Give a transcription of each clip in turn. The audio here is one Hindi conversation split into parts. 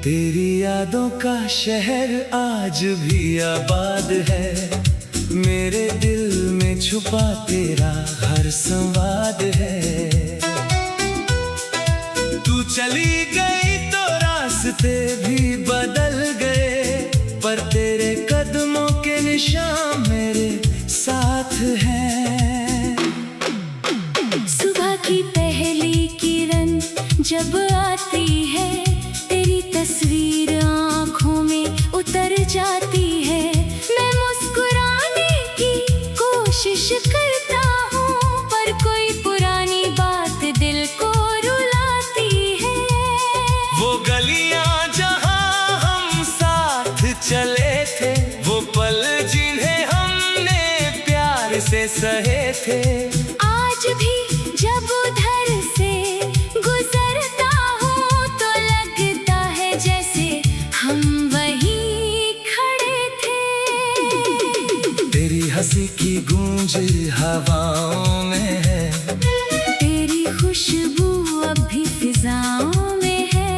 तेरी यादों का शहर आज भी आबाद है, मेरे दिल में छुपा तेरा हर संवाद है। तू चली गई तो रास्ते भी बदल गए, पर तेरे कदमों के निशान मेरे साथ हैं। सुबह की पहली किरण जब आती है, तेरी तस्वीर आँखों में उतर जाती है। मैं मुस्कुराने की कोशिश करता हूँ, पर कोई पुरानी बात दिल को रुलाती है। वो गलियाँ जहाँ हम साथ चले थे, वो पल जिन्हें हमने प्यार से सहे थे। आज भी जब उधर से गुजरता हूँ तो लगता है जैसे हम वहीं खड़े थे। तेरी हंसी की गूंज हवाओं में है, तेरी खुशबू अब भी फिजाओं में है।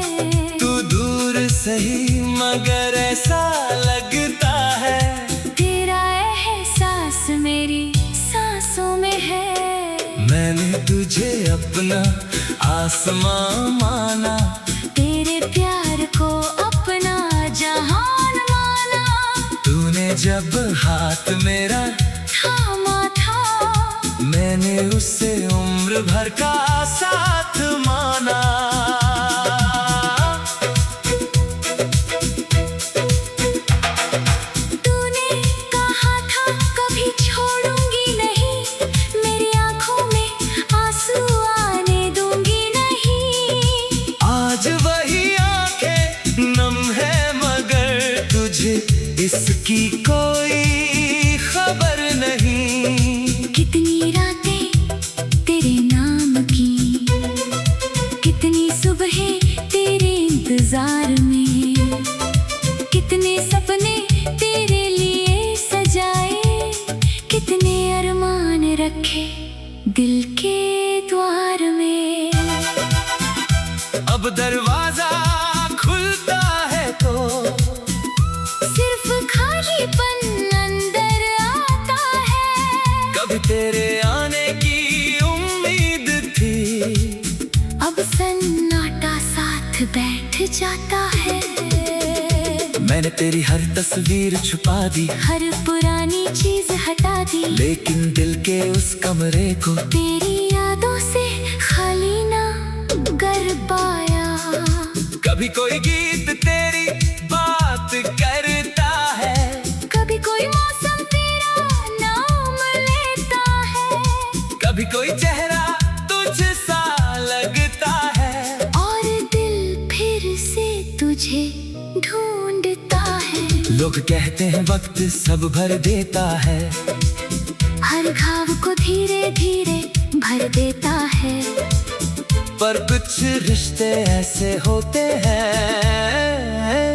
तू दूर सही मगर ऐसा लगता है, तेरा एहसास मेरी सांसों में है। मैंने तुझे अपना आसमां माना, तेरे प्यार को अपना जहान माना। तूने जब हाथ मेरा थामा था, मैंने उससे उम्र भर का साथ माना। तूने कहा था कभी छोड़ूंगी नहीं, मेरी आंखों में आंसू आने दूंगी नहीं। आज वही आंखें नम है मगर तुझे इसकी कोई खबर नहीं। कितनी रातें तेरे नाम की, कितनी सुबहें तेरे इंतजार में, कितने सपने तेरे लिए सजाए, कितने अरमान रखे दिल के द्वार में। अब दरवाजा खुलता है तो सिर्फ खालीपन अंदर आता है। कभी तेरे आने की उम्मीद थी, अब सन्नाटा साथ बैठ जाता है। मैंने तेरी हर तस्वीर छुपा दी, हर पुरानी चीज हटा दी, लेकिन दिल के उस कमरे को तेरी यादों से खाली ना कर पाया। कभी कोई गीत तेरी बात करता है, कभी कोई मौसम तेरा नाम लेता है, कभी कोई चेहरा तुझसा लगता है, और दिल फिर से तुझे ढूंढता है। लोग कहते हैं वक्त सब भर देता है, हर घाव को धीरे धीरे भर देता है, पर कुछ रिश्ते ऐसे होते हैं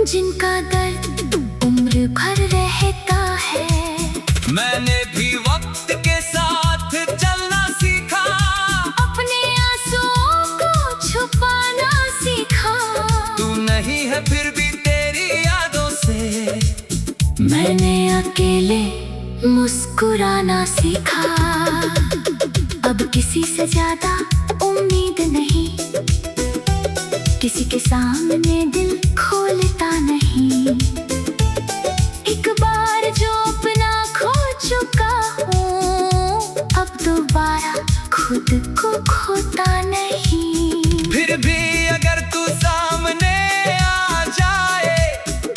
जिनका दर्द उम्र भर रहता है। मैंने भी वक्त के साथ चलना सीखा, अपने आंसुओं को छुपाना सीखा। तू नहीं है फिर भी तेरी यादों से मैंने अकेले मुस्कुराना सीखा। अब किसी से ज्यादा उम्मीद नहीं, किसी के सामने दिल खोलता नहीं। एक बार जो अपना खो चुका हूँ, अब दोबारा खुद को खोता नहीं। फिर भी अगर तू सामने आ जाए,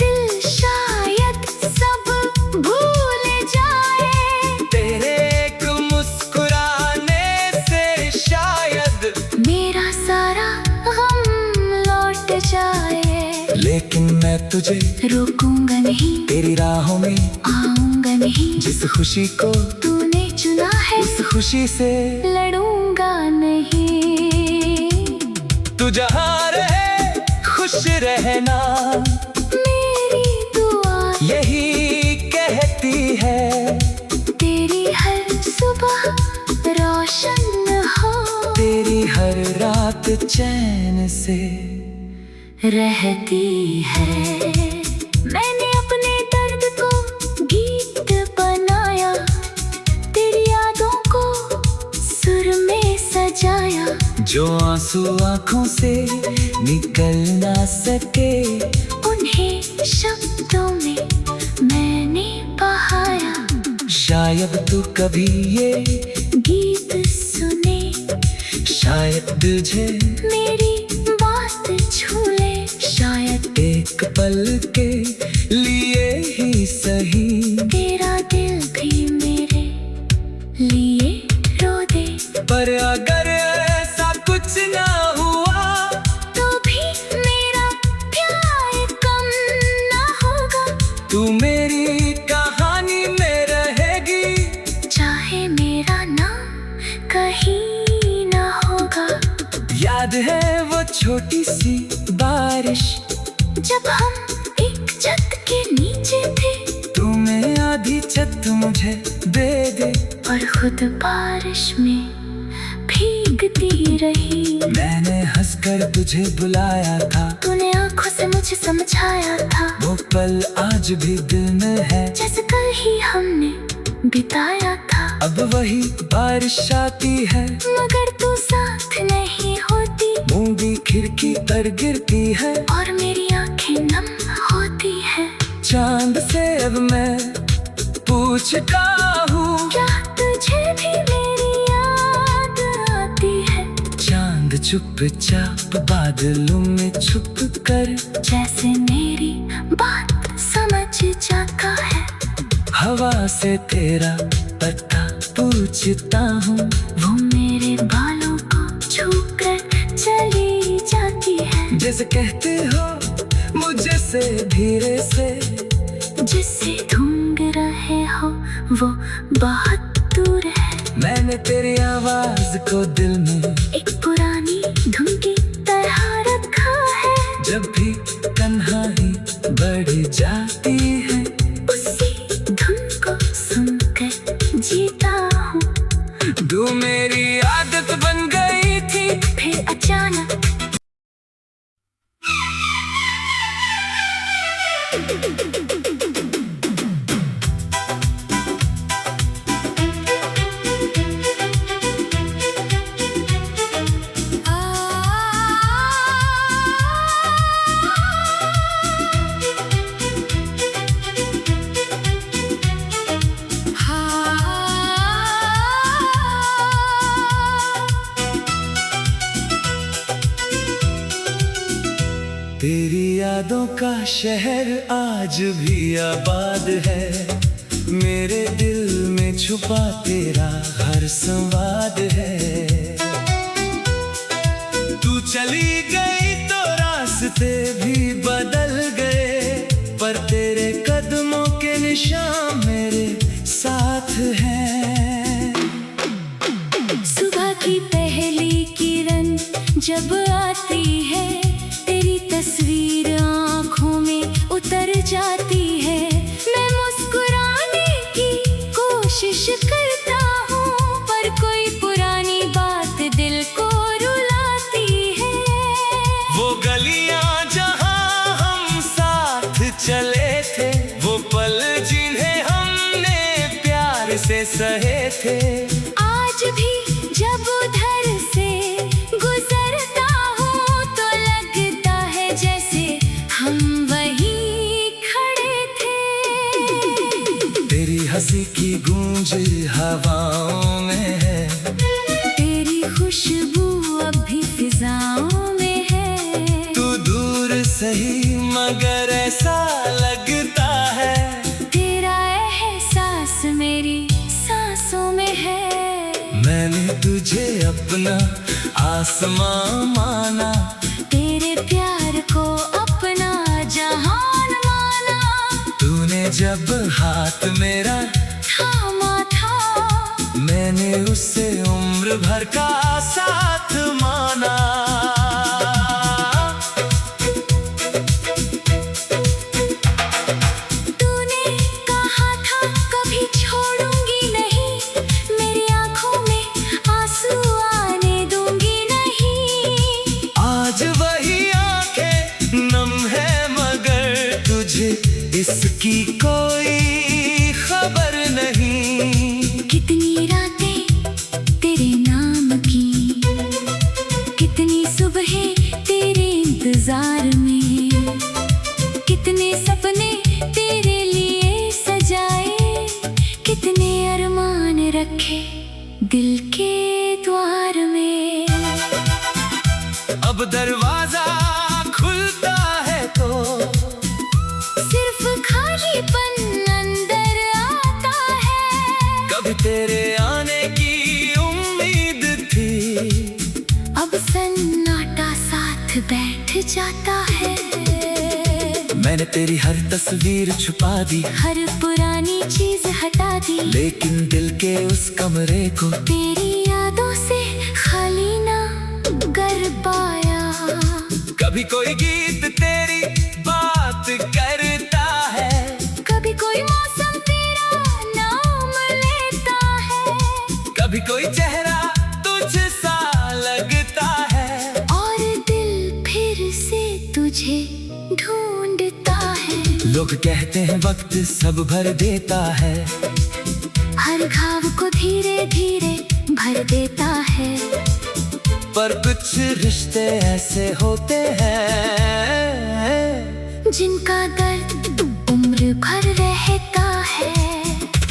दिल शायद सब भूल जाए। तेरे एक मुस्कुराने से शायद मेरा सारा गम लौट जाए। लेकिन मैं तुझे रोकूंगा नहीं, तेरी राहों में आऊंगा नहीं। जिस खुशी को तूने चुना है उस खुशी से लड़ूंगा नहीं। तू जहाँ रहे खुश रहना, मेरी दुआ यही कहती है। तेरी हर सुबह रोशन हो, तेरी हर रात चैन से रहती है। मैंने अपने दर्द को गीत बनाया, तेरी यादों को सुर में सजाया। जो आंसू आंखों से निकल ना सके, उन्हें शब्दों में मैंने बहाया। शायद तू कभी ये गीत सुने, शायद तुझे मेरी बात छू ले। शायद एक पल के लिए ही सही, तेरा दिल भी मेरे लिए रो दे। पर अगर ऐसा कुछ ना हुआ, तो भी मेरा प्यार कम ना होगा। तू मेरी कहानी में रहेगी, चाहे मेरा नाम कहीं ना होगा। याद है वो छोटी सी बारिश, जब हम एक छत के नीचे थे, तुम्हें आधी छत मुझे दे दे। और खुद बारिश में भीगती रही। मैंने हंसकर तुझे बुलाया था, तूने आंखों से मुझे समझाया था। वो पल आज भी दिल में है, जैसे कल ही हमने बिताया था। अब वही बारिश आती है, मगर तू साथ नहीं होती। मूंगी खिड़की पर गिरती है, और मेरी आंखें नम होती है। चांद से अब मैं पूछता हूँ, क्या तुझे भी मेरी याद आती है? चांद चुपचाप बादलों में छुप कर, जैसे मेरी बात समझ जाता है। हवा से तेरा पता पूछता हूँ, वो मेरे बालों को छूकर चली जाती है। जैसे कहते हो मुझे से धीरे से, जिससे ढूंढ रहे हो वो बहुत दूर है। मैंने तेरी आवाज को दिल में एक पुरानी धुन की तरह रखा है। जब भी तन्हाई बढ़ जाती है, उसी धुन को सुनकर जीता हूँ। तू मेरी आदत बन गई थी, फिर अचानक तेरी यादों का शहर आज भी आबाद है। मेरे दिल में छुपा तेरा हर संवाद है। तू चली गई तो रास्ते भी बदल गए, पर तेरे कदमों के निशान मेरे साथ हैं। सुबह की पहली किरण जब आती है, तेरी तस्वीर आँखों में उतर जाती है। मैं मुस्कुराने की कोशिश करता हूँ, पर कोई पुरानी बात दिल को रुलाती है। वो गलियां जहां हम साथ चले थे, वो पल जिन्हें हमने प्यार से सहे थे। आज भी जब उधर से गुजरता हूँ, तो लगता है जैसे हम वहीं खड़े थे। तेरी हंसी की गूंज हवाओं में है, तेरी खुशबू अब भी फिजाओं में है। तू दूर सही मगर ऐसा लगता है। तेरा एहसास मेरी सांसों में है। मैंने तुझे अपना आसमां माना, तेरे प्यार को अपना जब हाथ मेरा थामा था, मैंने उससे उम्र भर का साथ माना। तूने कहा था कभी छोड़ूंगी नहीं, मेरी आंखों में आंसू आने दूंगी नहीं। आज वही आंखें नम है मगर तुझे इसकी कोई खबर नहीं। कितनी रातें तेरे नाम की, कितनी सुबहें तेरे इंतजार में, कितने सपने तेरे लिए सजाए, कितने अरमान रखे दिल के द्वार में। अब दरवाजा खुलता है तो सिर्फ खालीपन अंदर आता है। कभी तेरे आने की उम्मीद थी, अब सन्नाटा साथ बैठ जाता है। मैंने तेरी हर तस्वीर छुपा दी, हर पुरानी चीज हटा दी, लेकिन दिल के उस कमरे को तेरी यादों से खाली ना कर पाया। कभी कोई गीत तेरी बात करता है, कभी कोई मौसम तेरा नाम लेता है, कभी कोई चेहरा तुझसा लगता है, और दिल फिर से तुझे ढूंढता है। लोग कहते हैं वक्त सब भर देता है, हर घाव को धीरे धीरे भर देता है, पर कुछ रिश्ते ऐसे होते हैं जिनका दर्द उम्र भर रहता है।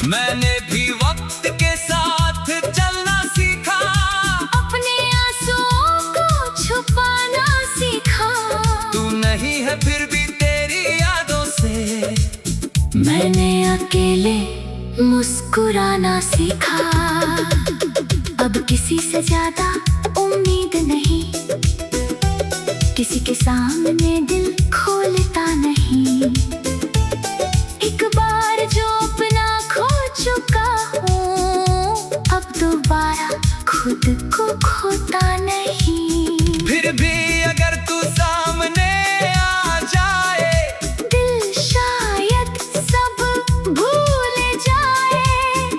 मैंने भी वक्त के साथ चलना सीखा, अपने आंसुओं को छुपाना सीखा। तू नहीं है फिर भी तेरी यादों से मैंने अकेले मुस्कुराना सीखा। अब किसी से ज्यादा उम्मीद नहीं, किसी के सामने दिल खोलता नहीं। एक बार जो अपना खो चुका हूँ, अब दोबारा खुद को खोता नहीं। फिर भी अगर तू सामने आ जाए, दिल शायद सब भूल जाए।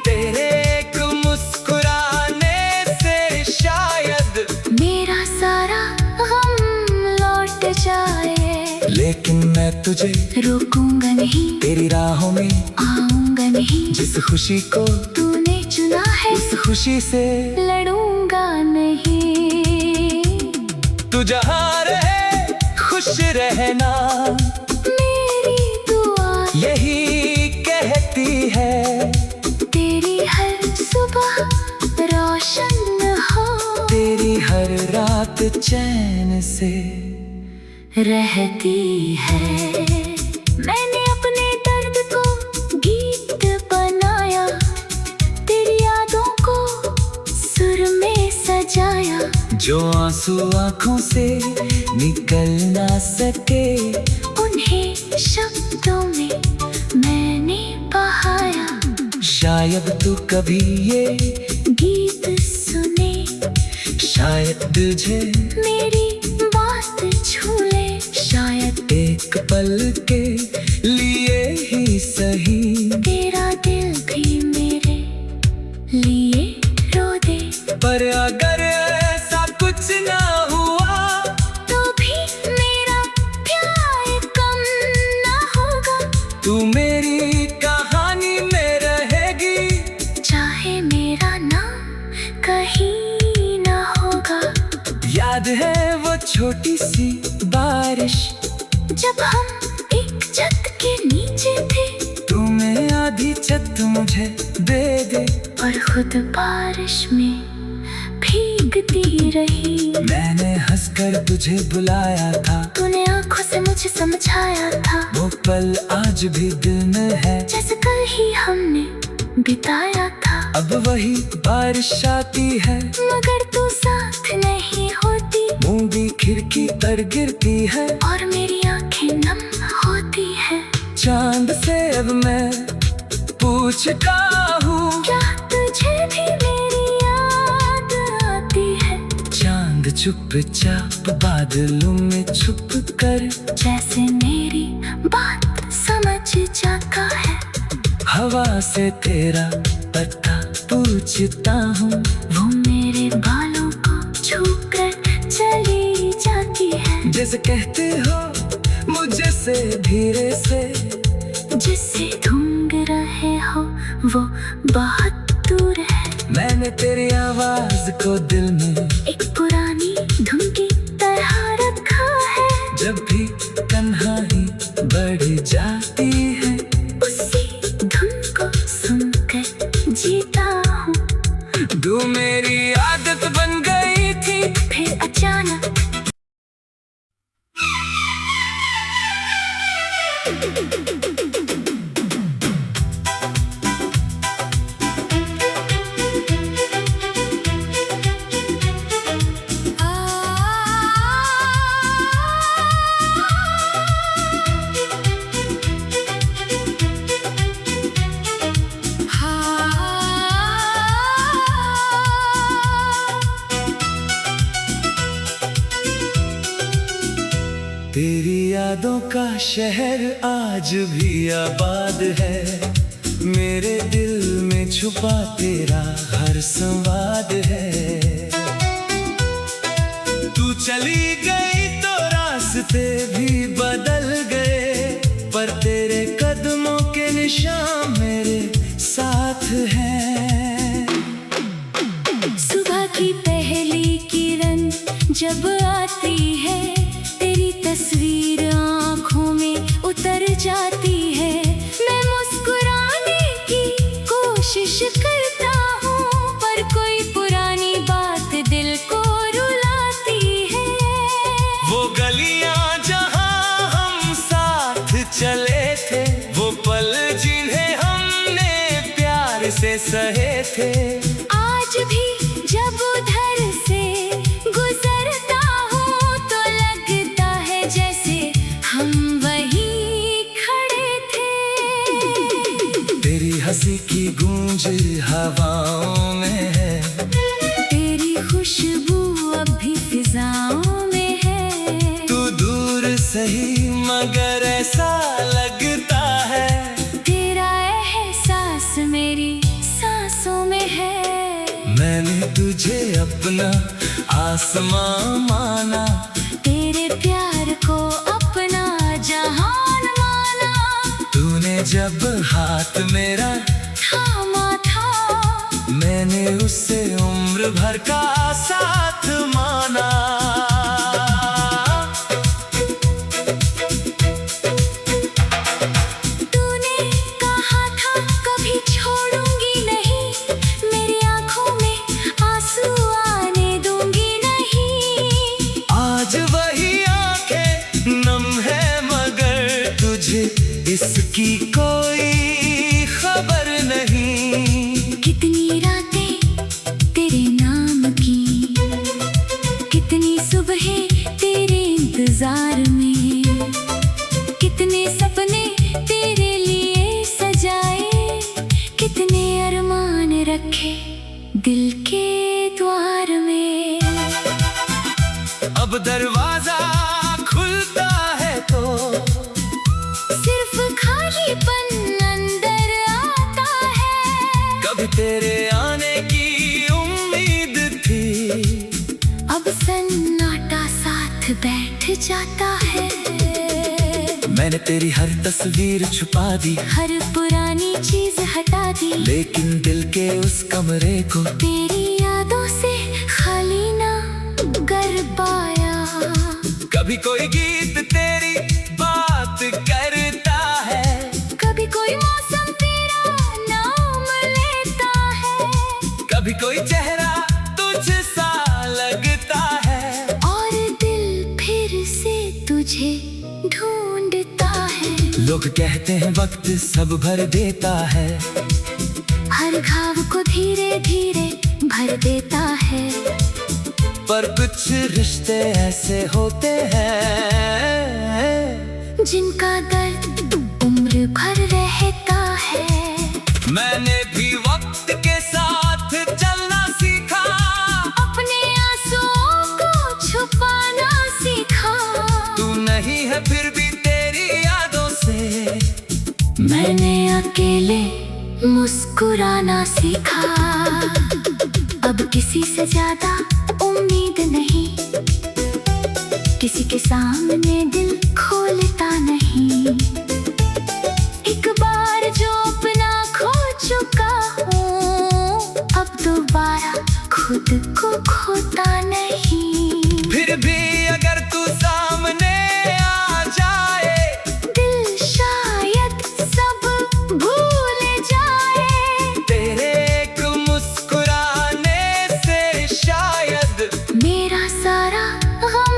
तेरे एक मुस्कुराने से शायद मेरा सारा गम लौट जाए। लेकिन मैं तुझे रोकूंगा नहीं, तेरी राहों में आऊंगा नहीं। जिस खुशी को तूने चुना है उस खुशी से लड़ूंगा नहीं। तू जहाँ रहे खुश रहना, मेरी दुआ यही कहती है। तेरी हर सुबह रोशन हो, तेरी हर रात चैन से रहती है। मैंने अपने दर्द को गीत बनाया, तेरी यादों को सुर में सजाया। जो आंसू आंखों से निकल ना सके, उन्हें शब्दों में मैंने बहाया। शायद तू कभी ये गीत सुने, शायद तुझे मेरी बात छू ले। शायद एक पल के लिए ही सही, तेरा दिल भी मेरे लिए रो दे। पर अगर ऐसा कुछ ना हुआ, तो भी मेरा प्यार कम ना होगा। तू मेरी कहानी में रहेगी, चाहे मेरा नाम कहीं ना होगा। याद है वो छोटी सी बारिश, जब हम एक छत के नीचे थे, तुम्हें आधी छत मुझे दे दे। और खुद बारिश में भीगती रही। मैंने हंसकर तुझे बुलाया था, तूने आंखों से मुझे समझाया था। वो पल आज भी दिल में है, जैसे कल ही हमने बिताया था। अब वही बारिश आती है, मगर तू साथ नहीं होती। बूंदी खिड़की पर गिरती है, और मेरी आंखें नम होती है। चांद से अब मैं पूछता हूँ, क्या तुझे भी मेरी याद आती है? चांद चुपचाप बादलों में छुप कर जैसे मेरी बात समझ जाता है। हवा से तेरा पता पूछता हूँ, वो मेरे बालों को छू कर चली जाती है। जैसे कहते हो मुझे से धीरे से, जिससे ढूंढ रहे हो वो बहुत दूर है। मैंने तेरी आवाज को दिल में एक पुरानी धुन की तरह रखा है। जब भी तन्हाई बढ़ जाती है, उसी धुन को सुनकर जीता हूँ। तू मेरी आदत बन गई थी। फिर अचानक तेरी यादों का शहर आज भी आबाद है, मेरे दिल में छुपा तेरा हर संवाद है। तू चली गई तो रास्ते भी बदल गए, पर तेरे कदमों के निशान मेरे साथ हैं। सुबह की पहली किरण जब आती है, तेरी तस्वीर आँखों में उतर जाती है। मैं मुस्कुराने की कोशिश करता हूँ, पर कोई पुरानी बात दिल को रुलाती है। वो गलियां जहां हम साथ चले थे, वो पल जिन्हें हमने प्यार से सहे थे। आज भी जब उधर से गुजरता हूँ तो लगता है जैसे हम वहीं खड़े थे। तेरी हंसी की गूंज हवाओं में है, तेरी खुशबू अब भी फिजाओं में है। तू दूर सही मगर ऐसा लगता है, तेरा एहसास मेरी सांसों में है। मैंने तुझे अपना आसमां माना, तेरे प्यार को अपना जहान माना। तूने जब हाथ मेरा थामा था, मैंने उससे उम्र भर का साथ माना। तूने कहा था कभी छोड़ूंगी नहीं, मेरी आंखों में आंसू आने दूंगी नहीं। आज वही आंखें नम है मगर तुझे इसकी कोई खबर नहीं। कितनी रातें तेरे नाम की, कितनी सुबहें तेरे इंतजार में, कितने सपने तेरे लिए सजाए, कितने अरमान रखे दिल के द्वार में। अब दरवाजा खुलता है तो सिर्फ खालीपन अंदर आता है। कभी तेरे आने की उम्मीद थी, अब सन्नाटा साथ बैठ जाता है। मैंने तेरी हर तस्वीर छुपा दी, हर पुरानी चीज हटा दी, लेकिन दिल के उस कमरे को तेरी यादों से खाली ना कर पाया। कभी कोई गीत तेरी बात करता है, कभी कोई मौसम तेरा नाम लेता है, कभी कोई चेहरा तुझ सा लगता है, और दिल फिर से तुझे ढूंढता है। लोग कहते हैं वक्त सब भर देता है, हर घाव को धीरे धीरे भर देता है। पर कुछ रिश्ते ऐसे होते हैं जिनका दर्द उम्र अकेले मुस्कुराना सीखा, अब किसी से ज्यादा उम्मीद नहीं, किसी के सामने दिल खोलता नहीं। एक बार जो अपना खो चुका हूँ, अब दोबारा खुद को खोता नहीं। फिर भी अगर तू सामने आ जाए, दिल शायद सब भूल जाए। तेरे एक मुस्कुराने से शायद मेरा सारा गम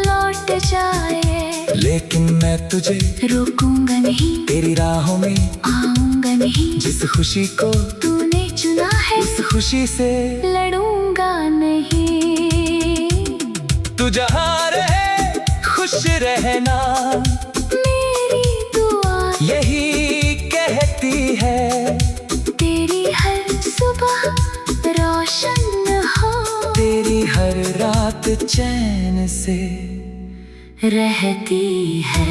लौट जाए। लेकिन मैं तुझे रोकूंगा नहीं, तेरी राहों में आऊंगा नहीं। जिस खुशी को तूने चुना है, उस खुशी से लड़ूंगा नहीं। तू जहाँ रहे खुश रहना, मेरी दुआ यही कहती है। तेरी हर सुबह रोशन हो, तेरी हर रात चैन से रहती है।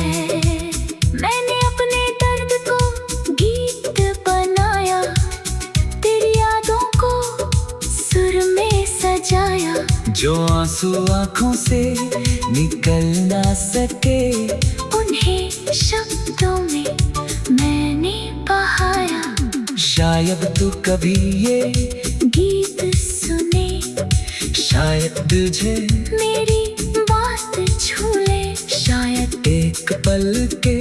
मैंने अपने दर्द को गीत बनाया, तेरी यादों को सुर में सजाया। जो आंसू आंखों से निकल ना सके, उन्हें शब्दों में मैंने बहाया। शायद तू कभी ये गीत सुने, शायद तुझे मेरी बात छू ले। शायद एक पल के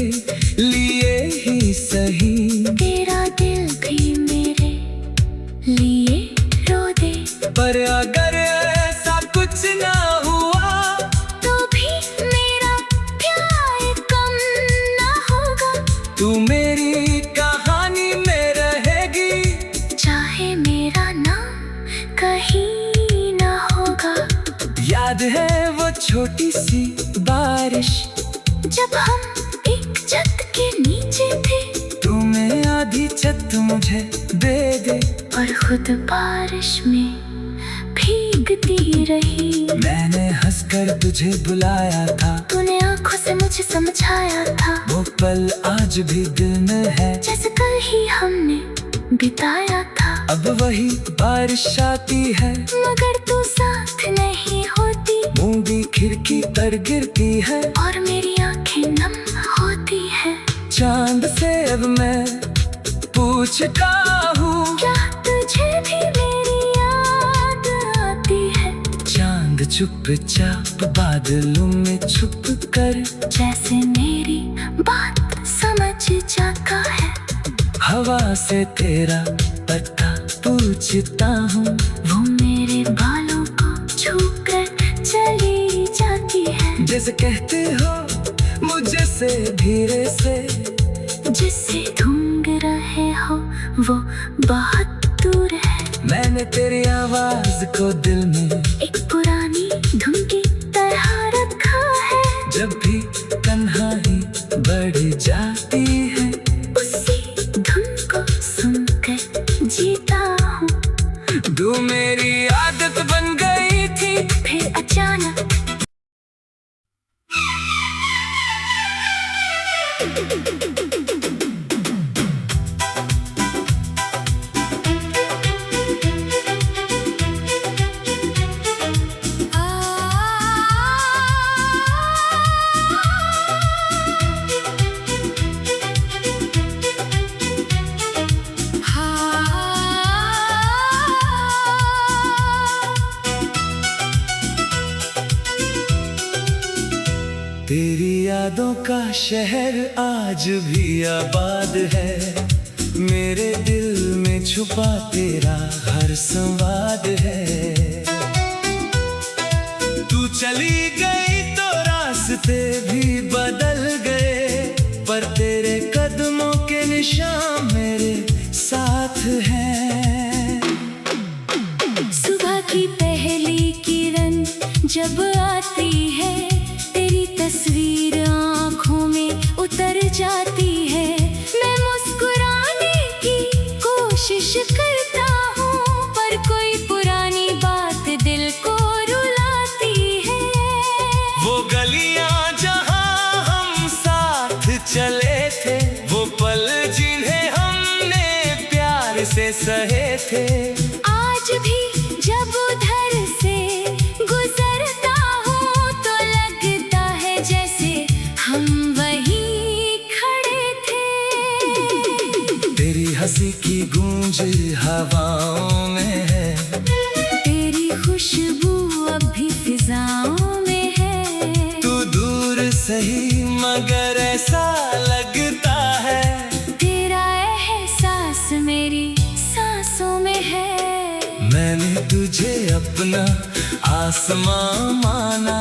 लिए ही सही, तेरा दिल भी मेरे लिए रो दे। पर अगर ऐसा कुछ ना हुआ, तो भी मेरा प्यार कम ना होगा। तू मेरी कहानी में रहेगी, चाहे मेरा नाम कहीं ना होगा। याद है वो छोटी सी बारिश, जब हम एक छत के नीचे थे, तुम्हें आधी छत मुझे दे दे। और खुद बारिश में भीगती रही। मैंने हंसकर तुझे बुलाया था, तूने आंखों से मुझे समझाया था। वो पल आज भी दिल में है, जैसे कल ही हमने बिताया था। अब वही बारिश आती है, मगर तू साथ नहीं होती। मूंगी खिड़की पर गिरती है, और मेरी आंखें नम होती है। चांद से अब मैं पूछता हूँ, क्या तुझे भी मेरी याद आती है? चांद चुपचाप बादलों में छुप कर, जैसे मेरी बात समझ जाता है। हवा से तेरा पता पूछता हूँ, वो मेरे बालों को छूकर चली जाती है। जैसे कहते हो मुझे से धीरे से, जिससे ढूंढ रहे हो वो बहुत दूर है। मैंने तेरी आवाज को दिल में एक पुरानी धुन की तरह रखा है। जब भी तन्हाई बढ़ जाती है, उसी धुन को सुनकर जीता हूँ। तू मेरी आदत बन गई थी, फिर अचानक तेरी यादों का शहर आज भी आबाद है, मेरे दिल में छुपा तेरा हर संवाद है। तू चली गई तो रास्ते भी बदल गए, पर तेरे कदमों के निशान मेरे साथ हैं। सुबह की पहली किरण जब आती है, तेरी तस्वीर आँखों में उतर जाती है। मैं मुस्कुराने की कोशिश करता हूँ, पर कोई पुरानी बात दिल को रुलाती है। वो गलियां जहां हम साथ चले थे, वो पल जिन्हें हम थे। आज भी जब उधर से गुजरता हूँ तो लगता है जैसे हम वहीं खड़े थे। तेरी हंसी की गूंज हवाओं में है, तेरी खुशबू अब भी फिजाओं में है। तू दूर सही मगर ऐसा लगता है, तेरा एहसास मेरी सांसों में है। मैंने तुझे अपना आसमां माना,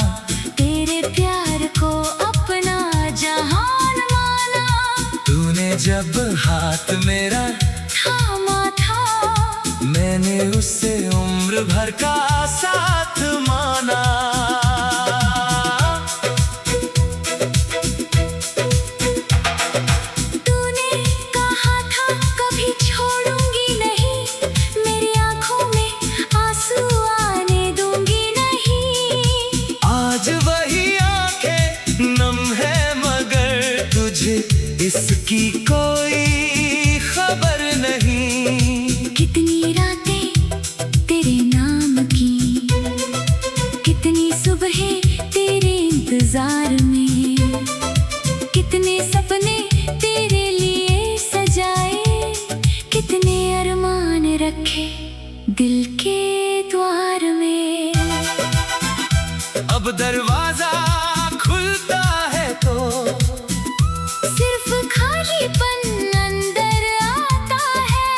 तेरे प्यार को अपना जहान माना। तूने जब हाथ मेरा थामा था, मैंने उससे उम्र भर का साथ माना। तूने कहा था कभी छोड़ूंगी नहीं, मेरी आंखों में आंसू आने दूंगी नहीं। आज वही आंखें नम है मगर तुझे इसकी कोई खबर नहीं। कितनी रातें तेरे नाम की, कितनी सुबहें तेरे इंतजार में, कितने सपने तेरे लिए सजाए, कितने अरमान रखे दिल के द्वार में। अब दरवाजा खुलता है तो सिर्फ खालीपन अंदर आता है।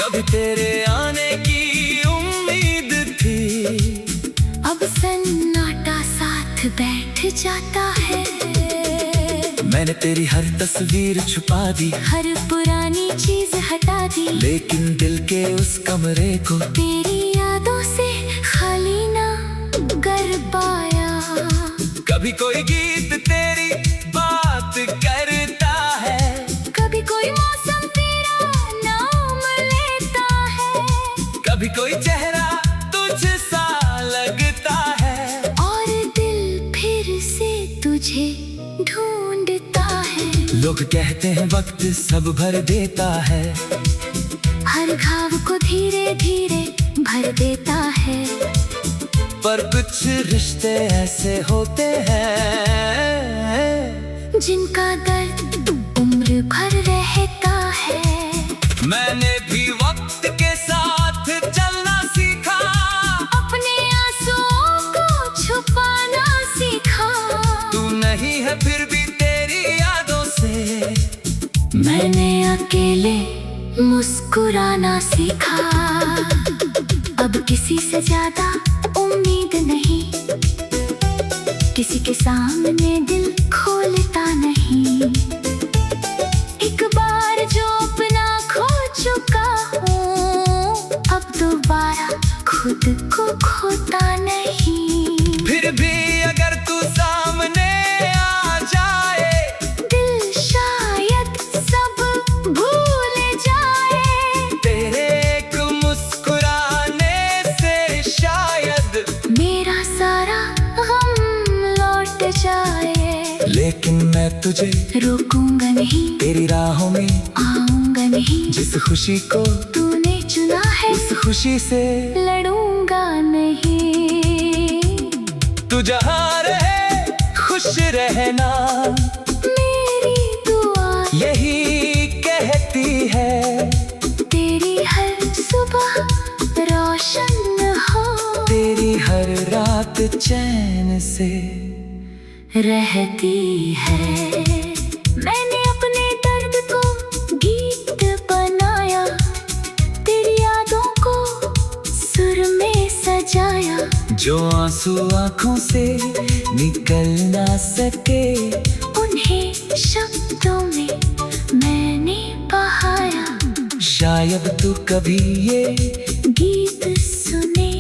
कभी तेरे आने की उम्मीद थी, अब सन्नाटा साथ बैठ जाता है। मैंने तेरी हर तस्वीर छुपा दी, हर पुरानी चीज हटा दी, लेकिन दिल के उस कमरे को तेरी यादों से खाली ना कर पाया। कभी कोई गीत तेरी बात करता है, कभी कोई मौसम तेरा नाम लेता है, कभी कोई चेहरा तुझसा लगता है, और दिल फिर से तुझे ढूंढता है। लोग कहते हैं वक्त सब भर देता है, हर घाव को धीरे धीरे भर देता है। पर कुछ रिश्ते ऐसे होते हैं जिनका दर्द उम्र भर रहता है। मैंने भी वक्त के साथ चलना सीखा, अपने आंसुओं को छुपाना सीखा। तू नहीं है फिर भी तेरी यादों से मैंने अकेले मुस्कुराना सीखा। अब किसी से ज्यादा उम्मीद नहीं, किसी के सामने दिल खोलता नहीं। एक बार जो अपना खो चुका हूँ, अब दोबारा खुद को खोता नहीं। फिर भी अगर तू सामने आ जाए, दिल शायद सब भूल जाए। तेरे एक मुस्कुराने से शायद मेरा सारा गम लौट जाए। लेकिन मैं तुझे रोकूंगा नहीं, तेरी राहों में आऊंगा नहीं। जिस खुशी को तूने चुना है उस खुशी से लड़ूंगा नहीं। तू जहाँ रहे खुश रहना, मेरी दुआ यही कहती है। तेरी हर सुबह रोशन हो, तेरी हर रात चैन से रहती है। मैंने अपने दर्द को गीत बनाया, तेरी यादों को सुर में सजाया। जो आंसू आंखों से निकल ना सके, उन्हें शब्दों में मैंने बहाया। शायद तू कभी ये गीत सुने,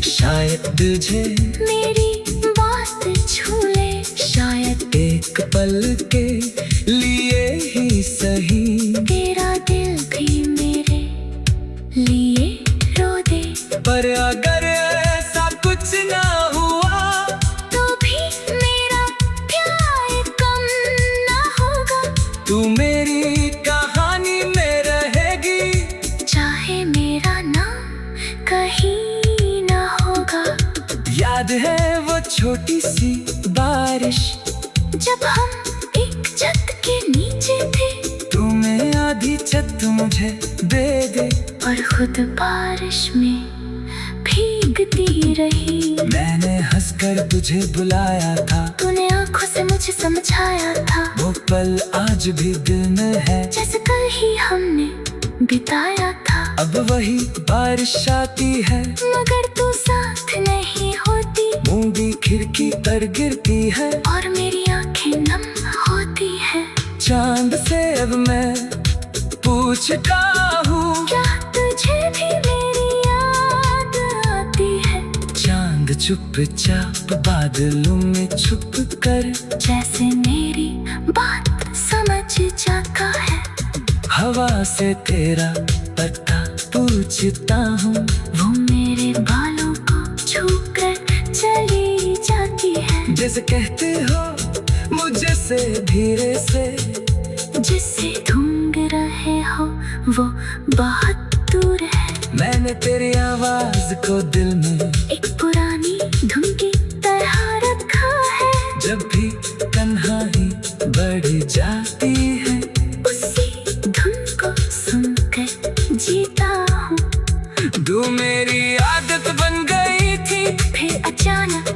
शायद तुझे मेरी बात छू ले। शायद एक पल के लिए ही सही, तेरा दिल भी मेरे लिए रो दे। पर अगर ऐसा कुछ ना हुआ, तो भी मेरा प्यार कम ना होगा। तू मेरी कहानी में रहेगी। चाहे मेरा छोटी सी बारिश, जब हम एक छत के नीचे थे, तुम्हें आधी छत मुझे दे दे। और खुद बारिश में भीगती रही। मैंने हंसकर तुझे बुलाया था, तूने आंखों से मुझे समझाया था। वो पल आज भी दिल में है, जैसे कल ही हमने बिताया था। अब वही बारिश आती है, मगर तू साथ नहीं होती। मूंगी खिड़की पर गिरती है, और मेरी आंखें नम होती है। चांद से अब मैं पूछता हूँ, क्या तुझे भी मेरी याद आती है? चांद चुपचाप बादलों में छुप कर, जैसे मेरी बात समझ जाता है। हवा से तेरा पता पूछता हूँ, वो मेरे बालों को छूकर चली जाती है। जैसे कहते हो मुझे से धीरे से, जिससे ढूंढ रहे हो वो बहुत दूर है। मैंने तेरी आवाज को दिल में एक पुरानी धुन की तरह रखा है। जब भी तन्हाई बढ़ जाती है, उसी धुन को सुनकर जीता हूँ। तू मेरी आदत बन गई थी, फिर अचानक